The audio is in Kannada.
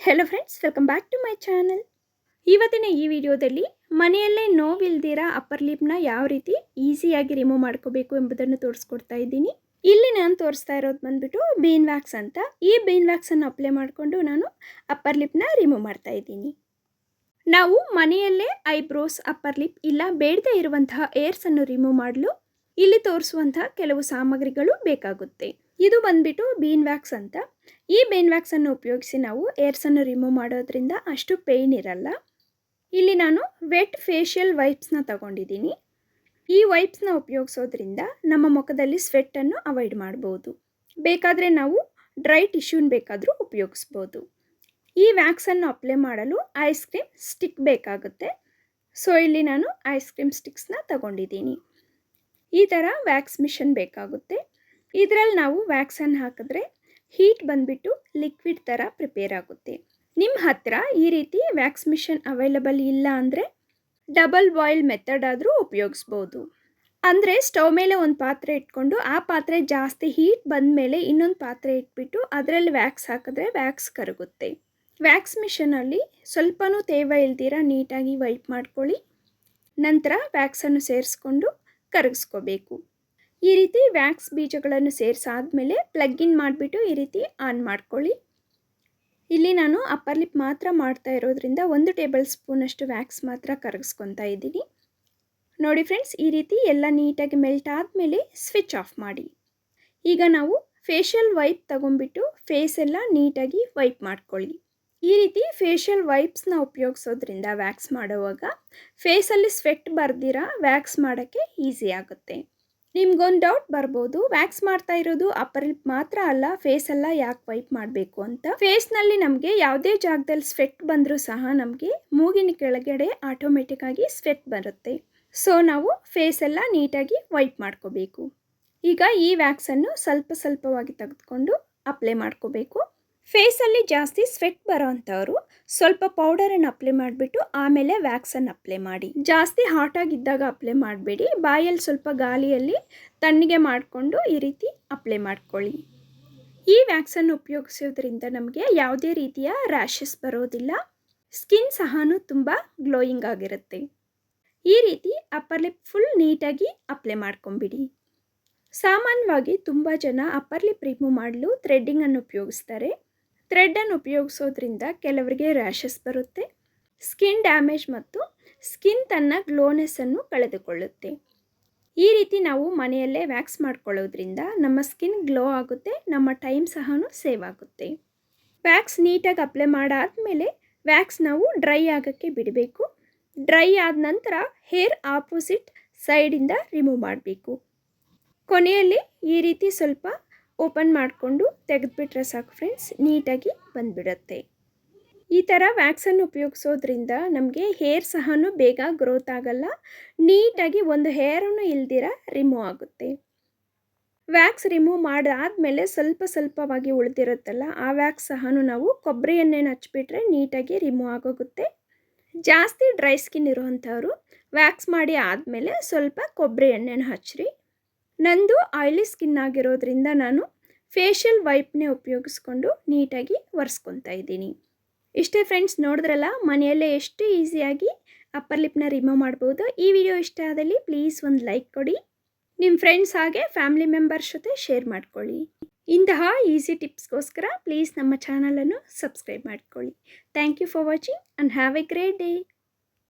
Hello friends, welcome back to my channel. ಇವತ್ತಿನ ಈ ವಿಡಿಯೋದಲ್ಲಿ ಮನೆಯಲ್ಲೇ ನೋವಿಲ್ದಿರ ಅಪ್ಪರ್ ಲಿಪ್ನ ಯಾವ ರೀತಿ ಈಸಿಯಾಗಿ ರಿಮೂವ್ ಮಾಡ್ಕೋಬೇಕು ಎಂಬುದನ್ನು ತೋರಿಸ್ಕೊಡ್ತಾ ಇದ್ದೀನಿ. ಇಲ್ಲಿ ನಾನು ತೋರಿಸ್ತಾ ಇರೋದು ಬಂದ್ಬಿಟ್ಟು ಬೀನ್ ವ್ಯಾಕ್ಸ್ ಅಂತ. ಈ ಬೀನ್ ವ್ಯಾಕ್ಸನ್ನು ಅಪ್ಲೈ ಮಾಡಿಕೊಂಡು ನಾನು ಅಪ್ಪರ್ ಲಿಪ್ನ ರಿಮೂವ್ ಮಾಡ್ತಾ ಇದ್ದೀನಿ. ನಾವು ಮನೆಯಲ್ಲೇ ಐಬ್ರೋಸ್, ಅಪ್ಪರ್ ಲಿಪ್ ಇಲ್ಲ ಬೇಡದೇ ಇರುವಂತಹ ಏರ್ಸನ್ನು ರಿಮೂವ್ ಮಾಡಲು ಇಲ್ಲಿ ತೋರಿಸುವಂತಹ ಕೆಲವು ಸಾಮಗ್ರಿಗಳು ಬೇಕಾಗುತ್ತೆ. ಇದು ಬಂದ್ಬಿಟ್ಟು ಬೀನ್ ವ್ಯಾಕ್ಸ್ ಅಂತ. ಈ ಬೀನ್ ವ್ಯಾಕ್ಸನ್ನು ಉಪಯೋಗಿಸಿ ನಾವು ಏರ್ಸನ್ನು ರಿಮೂವ್ ಮಾಡೋದ್ರಿಂದ ಅಷ್ಟು ಪೇಯ್ನ್ ಇರಲ್ಲ. ಇಲ್ಲಿ ನಾನು ವೆಟ್ ಫೇಶಿಯಲ್ ವೈಪ್ಸ್ನ ತಗೊಂಡಿದ್ದೀನಿ. ಈ ವೈಪ್ಸ್ನ ಉಪಯೋಗಿಸೋದ್ರಿಂದ ನಮ್ಮ ಮುಖದಲ್ಲಿ ಸ್ವೆಟ್ಟನ್ನು ಅವಾಯ್ಡ್ ಮಾಡ್ಬೋದು. ಬೇಕಾದರೆ ನಾವು ಡ್ರೈ ಟಿಶ್ಯೂನ್ ಬೇಕಾದರೂ ಉಪಯೋಗಿಸ್ಬೋದು. ಈ ವ್ಯಾಕ್ಸನ್ನು ಅಪ್ಲೈ ಮಾಡಲು ಐಸ್ ಕ್ರೀಮ್ ಸ್ಟಿಕ್ ಬೇಕಾಗುತ್ತೆ. ಸೊ ಇಲ್ಲಿ ನಾನು ಐಸ್ ಕ್ರೀಮ್ ಸ್ಟಿಕ್ಸ್ನ ತಗೊಂಡಿದ್ದೀನಿ. ಈ ಥರ ವ್ಯಾಕ್ಸ್ ಮಿಷನ್ ಬೇಕಾಗುತ್ತೆ. ಇದರಲ್ಲಿ ನಾವು ವ್ಯಾಕ್ಸನ್ನು ಹಾಕಿದ್ರೆ ಹೀಟ್ ಬಂದುಬಿಟ್ಟು ಲಿಕ್ವಿಡ್ ಥರ ಪ್ರಿಪೇರ್ ಆಗುತ್ತೆ. ನಿಮ್ಮ ಹತ್ತಿರ ಈ ರೀತಿ ವ್ಯಾಕ್ಸ್ ಮಿಷನ್ ಅವೈಲಬಲ್ ಇಲ್ಲ ಅಂದರೆ ಡಬಲ್ ಬಾಯ್ಲ್ ಮೆಥಡ್ ಆದರೂ ಉಪಯೋಗಿಸ್ಬೋದು. ಅಂದರೆ ಸ್ಟವ್ ಮೇಲೆ ಒಂದು ಪಾತ್ರೆ ಇಟ್ಕೊಂಡು ಆ ಪಾತ್ರೆ ಜಾಸ್ತಿ ಹೀಟ್ ಬಂದ ಮೇಲೆ ಇನ್ನೊಂದು ಪಾತ್ರೆ ಇಟ್ಬಿಟ್ಟು ಅದರಲ್ಲಿ ವ್ಯಾಕ್ಸ್ ಹಾಕಿದ್ರೆ ವ್ಯಾಕ್ಸ್ ಕರಗುತ್ತೆ. ವ್ಯಾಕ್ಸ್ ಮಿಷನಲ್ಲಿ ಸ್ವಲ್ಪನೂ ತೇವ ಇಲ್ದಿರ ನೀಟಾಗಿ ವೈಪ್ ಮಾಡ್ಕೊಳ್ಳಿ. ನಂತರ ವ್ಯಾಕ್ಸನ್ನು ಸೇರಿಸ್ಕೊಂಡು ಕರಗಿಸ್ಕೋಬೇಕು. ಈ ರೀತಿ ವ್ಯಾಕ್ಸ್ ಬೀಜಗಳನ್ನು ಸೇರಿಸಾದ್ಮೇಲೆ ಪ್ಲಗ್ ಇನ್ ಮಾಡಿಬಿಟ್ಟು ಈ ರೀತಿ ಆನ್ ಮಾಡ್ಕೊಳ್ಳಿ. ಇಲ್ಲಿ ನಾನು ಅಪ್ಪರ್ ಲಿಪ್ ಮಾತ್ರ ಮಾಡ್ತಾ ಇರೋದ್ರಿಂದ 1 ಟೇಬಲ್ ಸ್ಪೂನಷ್ಟು ವ್ಯಾಕ್ಸ್ ಮಾತ್ರ ಕರಗಿಸ್ಕೊತಾ ಇದ್ದೀನಿ. ನೋಡಿ ಫ್ರೆಂಡ್ಸ್, ಈ ರೀತಿ ಎಲ್ಲ ನೀಟಾಗಿ ಮೆಲ್ಟ್ ಆದಮೇಲೆ ಸ್ವಿಚ್ ಆಫ್ ಮಾಡಿ. ಈಗ ನಾವು ಫೇಶಿಯಲ್ ವೈಪ್ ತಗೊಂಡ್ಬಿಟ್ಟು ಫೇಸ್ ಎಲ್ಲ ನೀಟಾಗಿ ವೈಪ್ ಮಾಡ್ಕೊಳ್ಳಿ. ಈ ರೀತಿ ಫೇಶಿಯಲ್ ವೈಪ್ಸ್ನ ಉಪಯೋಗಿಸೋದ್ರಿಂದ ವ್ಯಾಕ್ಸ್ ಮಾಡುವಾಗ ಫೇಸಲ್ಲಿ ಸ್ವೆಟ್ ಬರ್ದಿರ ವ್ಯಾಕ್ಸ್ ಮಾಡೋಕ್ಕೆ ಈಸಿ ಆಗುತ್ತೆ. ನಿಮ್ಗೊಂದು ಡೌಟ್ ಬರ್ಬೋದು, ವ್ಯಾಕ್ಸ್ ಮಾಡ್ತಾ ಇರೋದು ಅಪ್ಪರ್ ಲಿಪ್ ಮಾತ್ರ ಅಲ್ಲ, ಫೇಸೆಲ್ಲ ಯಾಕೆ ವೈಪ್ ಮಾಡಬೇಕು ಅಂತ. ಫೇಸ್ನಲ್ಲಿ ನಮಗೆ ಯಾವುದೇ ಜಾಗದಲ್ಲಿ ಸ್ವೆಟ್ ಬಂದರೂ ಸಹ ನಮಗೆ ಮೂಗಿನ ಕೆಳಗಡೆ ಆಟೋಮೆಟಿಕ್ಕಾಗಿ ಸ್ವೆಟ್ ಬರುತ್ತೆ. ಸೊ ನಾವು ಫೇಸೆಲ್ಲ ನೀಟಾಗಿ ವೈಪ್ ಮಾಡ್ಕೋಬೇಕು. ಈಗ ಈ ವ್ಯಾಕ್ಸನ್ನು ಸ್ವಲ್ಪವಾಗಿ ತೆಗೆದುಕೊಂಡು ಅಪ್ಲೈ ಮಾಡ್ಕೋಬೇಕು. ಫೇಸಲ್ಲಿ ಜಾಸ್ತಿ ಸ್ವೆಟ್ ಬರೋ ಅಂಥವ್ರು ಸ್ವಲ್ಪ ಪೌಡರನ್ನು ಅಪ್ಲೈ ಮಾಡಿಬಿಟ್ಟು ಆಮೇಲೆ ವ್ಯಾಕ್ಸನ್ನು ಅಪ್ಲೈ ಮಾಡಿ. ಜಾಸ್ತಿ ಹಾಟಾಗಿದ್ದಾಗ ಅಪ್ಲೈ ಮಾಡಬೇಡಿ. ಬಾಯಲ್ಲಿ ಸ್ವಲ್ಪ ಗಾಳಿಯಲ್ಲಿ ತಣ್ಣಗೆ ಮಾಡಿಕೊಂಡು ಈ ರೀತಿ ಅಪ್ಲೈ ಮಾಡ್ಕೊಳ್ಳಿ. ಈ ವ್ಯಾಕ್ಸನ್ನು ಉಪಯೋಗಿಸೋದ್ರಿಂದ ನಮಗೆ ಯಾವುದೇ ರೀತಿಯ ರ್ಯಾಷಸ್ ಬರೋದಿಲ್ಲ. ಸ್ಕಿನ್ ಸಹ ತುಂಬ ಗ್ಲೋಯಿಂಗ್ ಆಗಿರುತ್ತೆ. ಈ ರೀತಿ ಅಪ್ಪರ್ ಲಿಪ್ ಫುಲ್ ನೀಟಾಗಿ ಅಪ್ಲೈ ಮಾಡ್ಕೊಂಬಿಡಿ. ಸಾಮಾನ್ಯವಾಗಿ ತುಂಬ ಜನ ಅಪ್ಪರ್ ಲಿಪ್ ರಿಮೂವ್ ಮಾಡಲು ಥ್ರೆಡ್ಡಿಂಗನ್ನು ಉಪಯೋಗಿಸ್ತಾರೆ. ಥ್ರೆಡ್ಡನ್ನು ಉಪಯೋಗಿಸೋದ್ರಿಂದ ಕೆಲವರಿಗೆ ರ್ಯಾಷಸ್ ಬರುತ್ತೆ, ಸ್ಕಿನ್ ಡ್ಯಾಮೇಜ್ ಮತ್ತು ಸ್ಕಿನ್ ತನ್ನ ಗ್ಲೋನೆಸ್ಸನ್ನು ಕಳೆದುಕೊಳ್ಳುತ್ತೆ. ಈ ರೀತಿ ನಾವು ಮನೆಯಲ್ಲೇ ವ್ಯಾಕ್ಸ್ ಮಾಡ್ಕೊಳ್ಳೋದ್ರಿಂದ ನಮ್ಮ ಸ್ಕಿನ್ ಗ್ಲೋ ಆಗುತ್ತೆ, ನಮ್ಮ ಟೈಮ್ ಸಹ ಸೇವ್ ಆಗುತ್ತೆ. ವ್ಯಾಕ್ಸ್ ನೀಟಾಗಿ ಅಪ್ಲೈ ಮಾಡಾದಮೇಲೆ ವ್ಯಾಕ್ಸ್ ನಾವು ಡ್ರೈ ಆಗೋಕ್ಕೆ ಬಿಡಬೇಕು. ಡ್ರೈ ಆದ ನಂತರ ಹೇರ್ ಆಪೋಸಿಟ್ ಸೈಡಿಂದ ರಿಮೂವ್ ಮಾಡಬೇಕು. ಕೊನೆಯಲ್ಲಿ ಈ ರೀತಿ ಸ್ವಲ್ಪ ಓಪನ್ ಮಾಡಿಕೊಂಡು ತೆಗೆದುಬಿಟ್ರೆ ಸಾಕು ಫ್ರೆಂಡ್ಸ್, ನೀಟಾಗಿ ಬಂದುಬಿಡುತ್ತೆ. ಈ ಥರ ವ್ಯಾಕ್ಸನ್ನು ಉಪಯೋಗಿಸೋದ್ರಿಂದ ನಮಗೆ ಹೇರ್ ಸಹ ಬೇಗ ಗ್ರೋತ್ ಆಗಲ್ಲ, ನೀಟಾಗಿ ಒಂದು ಹೇರನ್ನು ಇಲ್ದಿರ ರಿಮೂವ್ ಆಗುತ್ತೆ. ವ್ಯಾಕ್ಸ್ ರಿಮೂವ್ ಮಾಡಾದಮೇಲೆ ಸ್ವಲ್ಪವಾಗಿ ಉಳಿದಿರುತ್ತಲ್ಲ, ಆ ವ್ಯಾಕ್ಸ್ ಸಹ ನಾವು ಕೊಬ್ಬರಿ ಎಣ್ಣೆನ ಹಚ್ಬಿಟ್ರೆ ನೀಟಾಗಿ ರಿಮೂವ್ ಆಗೋಗುತ್ತೆ. ಜಾಸ್ತಿ ಡ್ರೈ ಸ್ಕಿನ್ ಇರುವಂಥವ್ರು ವ್ಯಾಕ್ಸ್ ಮಾಡಿ ಆದಮೇಲೆ ಸ್ವಲ್ಪ ಕೊಬ್ಬರಿ ಎಣ್ಣೆನ ಹಚ್ಚಿರಿ. ನಂದು ಆಯಿಲಿ ಸ್ಕಿನ್ ಆಗಿರೋದ್ರಿಂದ ನಾನು ಫೇಶಿಯಲ್ ವೈಪ್ನೇ ಉಪಯೋಗಿಸ್ಕೊಂಡು ನೀಟಾಗಿ ಒರೆಸ್ಕೊತಾ ಇದ್ದೀನಿ. ಇಷ್ಟೇ ಫ್ರೆಂಡ್ಸ್, ನೋಡಿದ್ರಲ್ಲ ಮನೆಯಲ್ಲೇ ಎಷ್ಟು ಈಸಿಯಾಗಿ ಅಪ್ಪರ್ ಲಿಪ್ನ ರಿಮೂವ್ ಮಾಡ್ಬೋದು. ಈ ವಿಡಿಯೋ ಇಷ್ಟ ಆದಲ್ಲಿ ಪ್ಲೀಸ್ ಒಂದು ಲೈಕ್ ಕೊಡಿ. ನಿಮ್ಮ ಫ್ರೆಂಡ್ಸ್ ಹಾಗೆ ಫ್ಯಾಮಿಲಿ ಮೆಂಬರ್ಸ್ ಜೊತೆ ಶೇರ್ ಮಾಡ್ಕೊಳ್ಳಿ. ಇಂತಹ ಈಸಿ ಟಿಪ್ಸ್ಗೋಸ್ಕರ ಪ್ಲೀಸ್ ನಮ್ಮ ಚಾನಲನ್ನು ಸಬ್ಸ್ಕ್ರೈಬ್ ಮಾಡ್ಕೊಳ್ಳಿ. Thank you for watching and have a great day.